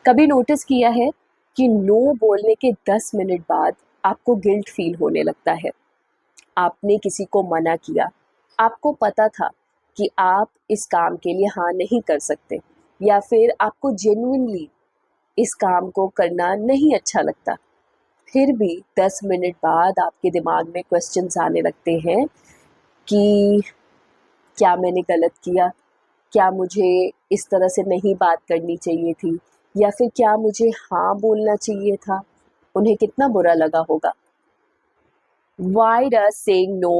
कभी नोटिस किया है कि नो बोलने के 10 मिनट बाद आपको गिल्ट फील होने लगता है। आपने किसी को मना किया, आपको पता था कि आप इस काम के लिए हाँ नहीं कर सकते, या फिर आपको जेन्युइनली इस काम को करना नहीं अच्छा लगता। फिर भी 10 मिनट बाद आपके दिमाग में क्वेश्चंस आने लगते हैं कि क्या मैंने गलत किया? क्या मुझे इस तरह से नहीं बात करनी चाहिए थी? या फिर क्या मुझे हाँ बोलना चाहिए था? उन्हें कितना बुरा लगा होगा? Why does saying no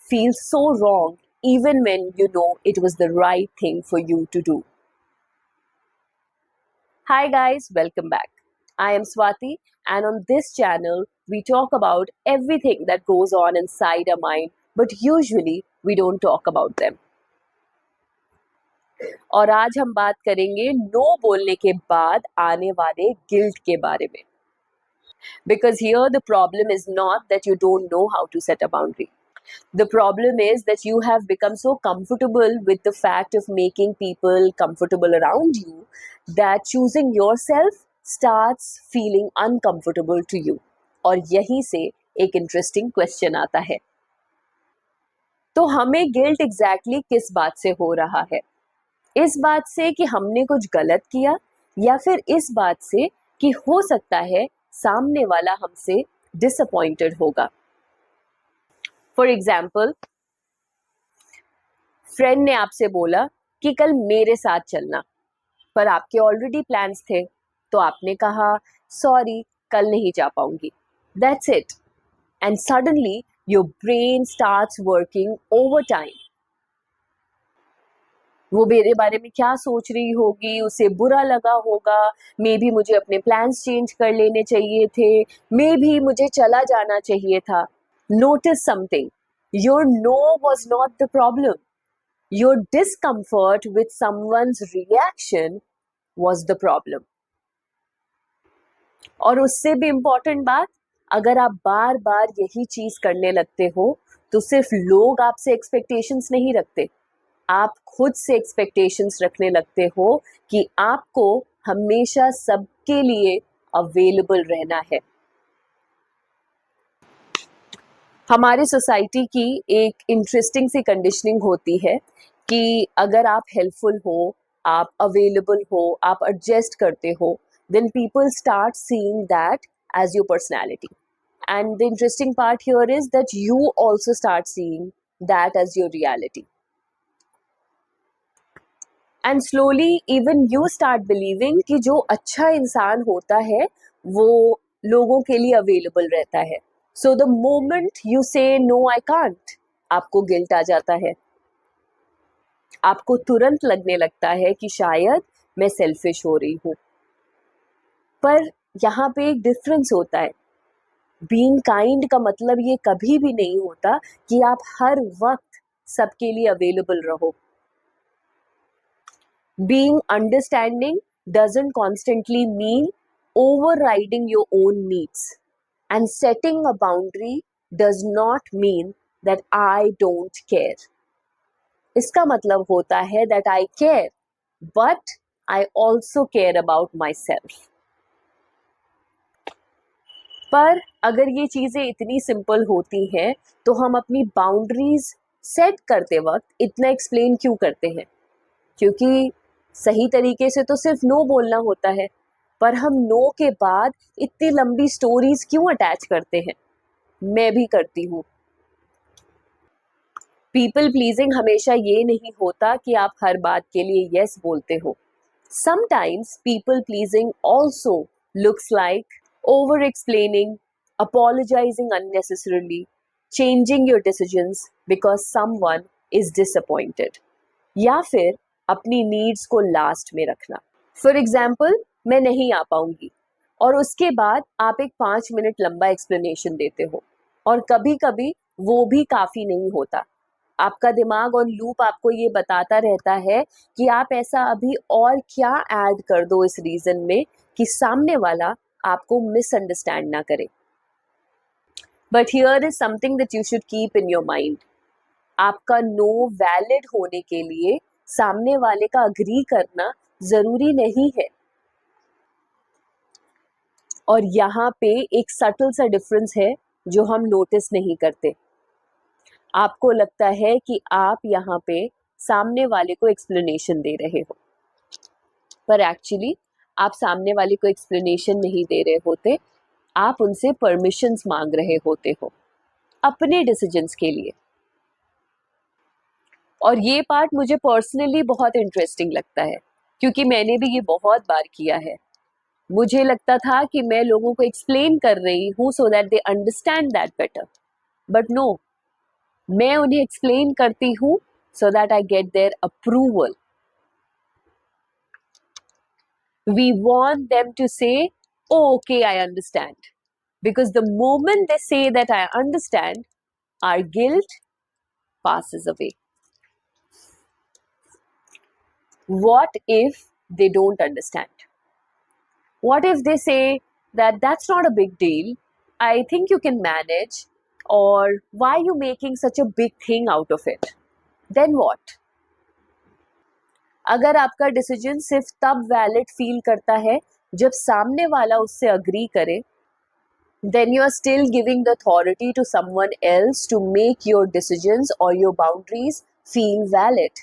feel so wrong even when you know it was the right thing for you to do? Hi guys, welcome back. I am Swati, and on this channel we talk about everything that goes on inside our mind, but usually we don't talk about them. और आज हम बात करेंगे no बोलने के बाद आने वाले गिल्ट के बारे में. Because here the problem is not that you don't know how to set a boundary. The problem is that you have become so comfortable with the fact of making people comfortable around you that choosing yourself starts feeling uncomfortable to you. और यहीं से एक interesting question आता है. तो हमें guilt exactly किस बात से हो रहा है? इस बात से कि हमने कुछ गलत किया, या फिर इस बात से कि हो सकता है सामने वाला हमसे डिसअपॉइंटेड होगा. फॉर एग्जाम्पल, फ्रेंड ने आपसे बोला कि कल मेरे साथ चलना, पर आपके ऑलरेडी प्लान्स थे, तो आपने कहा सॉरी कल नहीं जा पाऊंगी. That's it. And suddenly your brain starts working over time. वो मेरे बारे में क्या सोच रही होगी, उसे बुरा लगा होगा, मे बी मुझे अपने प्लान्स चेंज कर लेने चाहिए थे, मे बी मुझे चला जाना चाहिए था. Notice something, your no was not the problem. Your discomfort with someone's reaction was the problem. और उससे भी इम्पॉर्टेंट बात, अगर आप बार बार यही चीज करने लगते हो तो सिर्फ लोग आपसे एक्सपेक्टेशंस नहीं रखते, आप खुद से एक्सपेक्टेशंस रखने लगते हो कि आपको हमेशा सबके लिए अवेलेबल रहना है. हमारी सोसाइटी की एक इंटरेस्टिंग सी कंडीशनिंग होती है कि अगर आप हेल्पफुल हो, आप अवेलेबल हो, आप एडजस्ट करते हो, then people start seeing that as your personality. And the interesting part here is that you also start seeing that as your reality. And slowly even you start believing कि जो अच्छा इंसान होता है वो लोगों के लिए अवेलेबल रहता है. So the moment you say no I can't, आपको गिल्ट आ जाता है. आपको तुरंत लगने लगता है कि शायद मैं सेल्फिश हो रही हूँ. पर यहाँ पे एक डिफरेंस होता है. बीइंग काइंड का मतलब ये कभी भी नहीं होता कि आप हर वक्त सबके लिए अवेलेबल रहो. Being understanding doesn't constantly mean overriding your own needs. And setting a boundary does not mean that I don't care. इसका मतलब होता है that I care, but I also care about myself. पर अगर ये चीज़ें इतनी सिंपल होती हैं तो हम अपनी बाउंड्रीज सेट करते वक्त इतना एक्सप्लेन क्यों करते हैं? क्योंकि सही तरीके से तो सिर्फ नो बोलना होता है, पर हम नो के बाद इतनी लंबी स्टोरीज क्यों अटैच करते हैं? मैं भी करती हूँ. पीपल प्लीजिंग हमेशा ये नहीं होता कि आप हर बात के लिए यस बोलते हो. Sometimes people pleasing also looks like over explaining, apologizing unnecessarily, changing your decisions because someone is disappointed, या फिर अपनी नीड्स को लास्ट में रखना. फॉर एग्जाम्पल, मैं नहीं आ पाऊंगी और उसके बाद आप एक 5 मिनट लंबा एक्सप्लेनेशन देते हो, और कभी कभी वो भी काफी नहीं होता. आपका दिमाग ऑन लूप आपको ये बताता रहता है कि आप ऐसा अभी और क्या ऐड कर दो इस रीजन में कि सामने वाला आपको मिसअंडरस्टैंड ना करे. But here is something that you should keep in your mind. आपका नो वैलिड होने के लिए सामने वाले का अग्री करना जरूरी नहीं है. और यहाँ पे एक सटल सा डिफरेंस है जो हम नोटिस नहीं करते. आपको लगता है कि आप यहाँ पे सामने वाले को एक्सप्लेनेशन दे रहे हो, पर एक्चुअली आप सामने वाले को एक्सप्लेनेशन नहीं दे रहे होते, आप उनसे परमिशंस मांग रहे होते हो अपने डिसीजंस के लिए. और ये पार्ट मुझे पर्सनली बहुत इंटरेस्टिंग लगता है, क्योंकि मैंने भी ये बहुत बार किया है. मुझे लगता था कि मैं लोगों को एक्सप्लेन कर रही हूँ so that they understand that better, but no, मैं उन्हें एक्सप्लेन करती हूँ so that I get their approval. We want them to say, oh, okay, I understand. Because the moment they say that I understand, our guilt passes away. What if they don't understand? What if they say that that's not a big deal, I think you can manage, or why are you making such a big thing out of it? Then what? अगर आपका decision सिर्फ तब valid feel करता है जब सामने वाला उससे अग्री करे, then you are still giving the authority to someone else to make your decisions or your boundaries feel valid.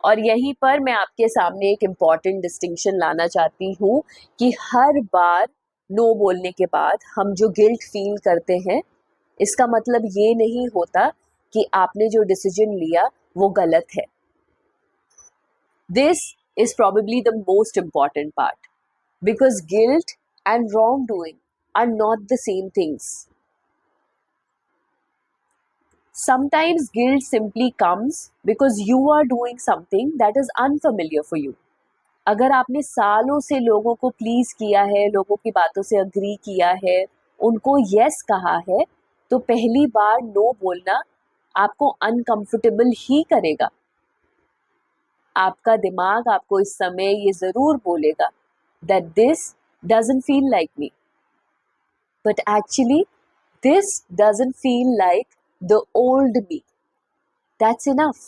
और यहीं पर मैं आपके सामने एक इम्पॉर्टेंट डिस्टिंक्शन लाना चाहती हूँ कि हर बार नो बोलने के बाद हम जो गिल्ट फील करते हैं, इसका मतलब ये नहीं होता कि आपने जो डिसीजन लिया वो गलत है. This is probably the most important part, because guilt and wrongdoing are not the same things. Sometimes guilt simply comes because you are doing something that is unfamiliar for you. अगर आपने सालों से लोगों को प्लीज किया है, लोगों की बातों से अग्री किया है, उनको यस कहा है, तो पहली बार नो बोलना आपको अनकंफर्टेबल ही करेगा. आपका दिमाग आपको इस समय ये जरूर बोलेगा that this doesn't feel like me, but actually this doesn't feel like the old me. That's enough.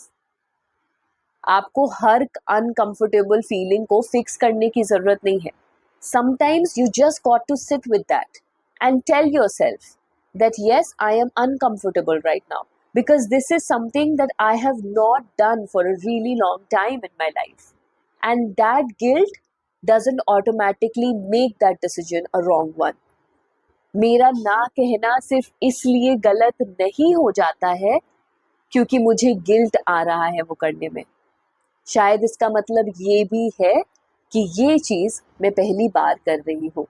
आपको हर अनकंफर्टेबल फीलिंग को फिक्स करने की जरूरत नहीं है. Sometimes you just got to sit with that and tell yourself that yes, I am uncomfortable right now, because this is something that I have not done for a really long time in my life. And that guilt doesn't automatically make that decision a wrong one. मेरा ना कहना सिर्फ इसलिए गलत नहीं हो जाता है क्योंकि मुझे गिल्ट आ रहा है वो करने में. शायद इसका मतलब ये भी है कि ये चीज मैं पहली बार कर रही हूँ.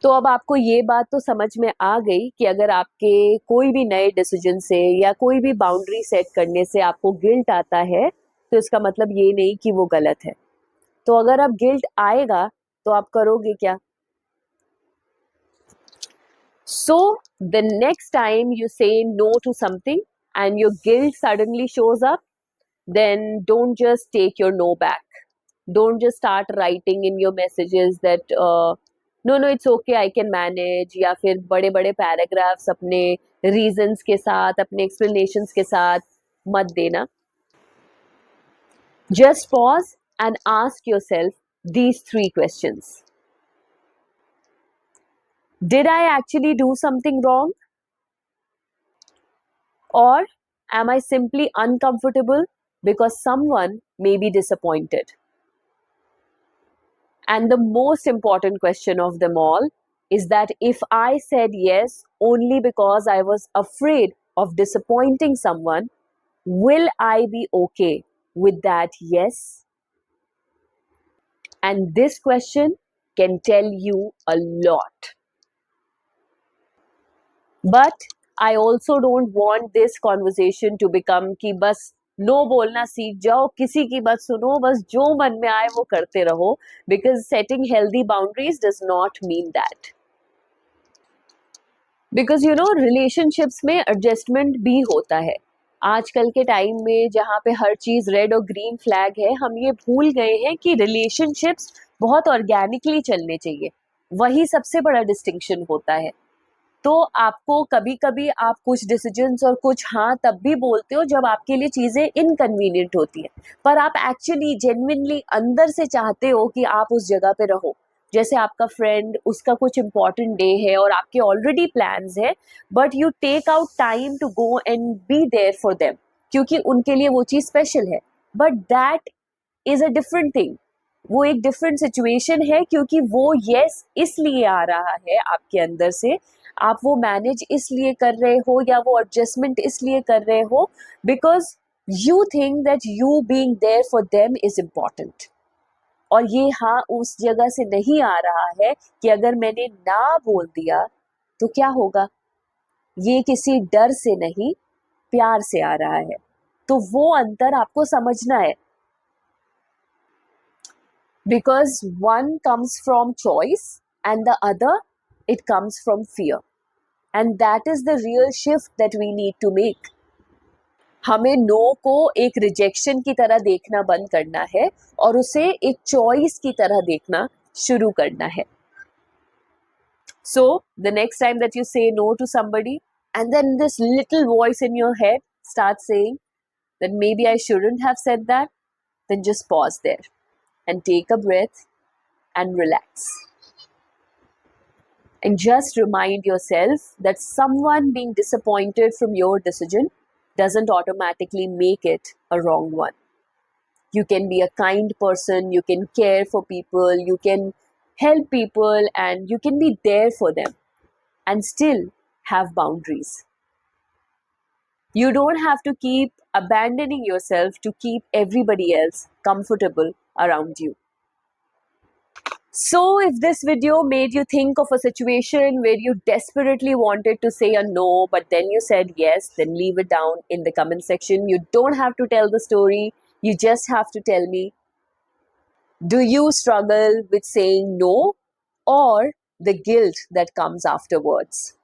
तो अब आपको ये बात तो समझ में आ गई कि अगर आपके कोई भी नए डिसीजन से या कोई भी बाउंड्री सेट करने से आपको गिल्ट आता है, तो इसका मतलब ये नहीं कि वो गलत है. तो अगर अब गिल्ट आएगा तो आप करोगे क्या? So the next time you say no to something and your guilt suddenly shows up, then don't just take your no back. Don't just start writing in your messages that no, it's okay, I can manage, या फिर बड़े बड़े paragraphs अपने reasons के साथ, अपने explanations के साथ मत देना. Just pause and ask yourself these 3 questions. Did I actually do something wrong? Or am I simply uncomfortable because someone may be disappointed? And the most important question of them all is that if I said yes only because I was afraid of disappointing someone, will I be okay with that yes? And this question can tell you a lot. But I also don't want this conversation to become कि बस no बोलना सीख जाओ, किसी की बात सुनो, बस जो मन में आए वो करते रहो, because setting healthy boundaries does not mean that. Because you know, relationships में adjustment भी होता है. आजकल के टाइम में जहाँ पे हर चीज रेड और ग्रीन फ्लैग है, हम ये भूल गए हैं कि रिलेशनशिप्स बहुत ऑर्गेनिकली चलने चाहिए. वही सबसे बड़ा डिस्टिंक्शन होता है. तो आपको कभी कभी आप कुछ डिसीजंस और कुछ हाँ तब भी बोलते हो जब आपके लिए चीज़ें इनकन्वीनियंट होती हैं, पर आप एक्चुअली जेन्युइनली अंदर से चाहते हो कि आप उस जगह पे रहो। जैसे आपका फ्रेंड, उसका कुछ इम्पोर्टेंट डे है और आपके ऑलरेडी प्लान्स है, but you take out time to go and be there for them, क्योंकि उनके लिए वो चीज़ स्पेशल है। But that is a different thing, वो एक डिफरेंट सिचुएशन है, क्योंकि वो यस इसलिए आ रहा है आपके अंदर से, आप वो मैनेज इसलिए कर रहे हो या वो एडजस्टमेंट इसलिए कर रहे हो because you think that you being there for them is important. और ये हाँ उस जगह से नहीं आ रहा है कि अगर मैंने ना बोल दिया तो क्या होगा, ये किसी डर से नहीं, प्यार से आ रहा है। तो वो अंतर आपको समझना है, because one comes from choice and the other, it comes from fear, and that is the real shift that we need to make. हमें नो को एक रिजेक्शन की तरह देखना बंद करना है और उसे एक चॉइस की तरह देखना शुरू करना है. So the next time that you say no to somebody and then this little voice in your head starts saying that maybe I shouldn't have said that, then just pause there and take a breath and relax. And just remind yourself that someone being disappointed from your decision doesn't automatically make it a wrong one. You can be a kind person, you can care for people, you can help people, and you can be there for them and still have boundaries. You don't have to keep abandoning yourself to keep everybody else comfortable around you. So, if this video made you think of a situation where you desperately wanted to say a no, but then you said yes, then leave it down in the comment section. You don't have to tell the story, you just have to tell me, do you struggle with saying no or the guilt that comes afterwards?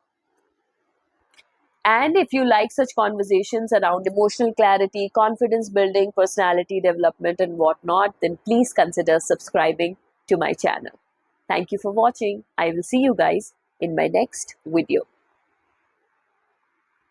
And if you like such conversations around emotional clarity, confidence building, personality development, and whatnot, then please consider subscribing to my channel. Thank you for watching. I will see you guys in my next video.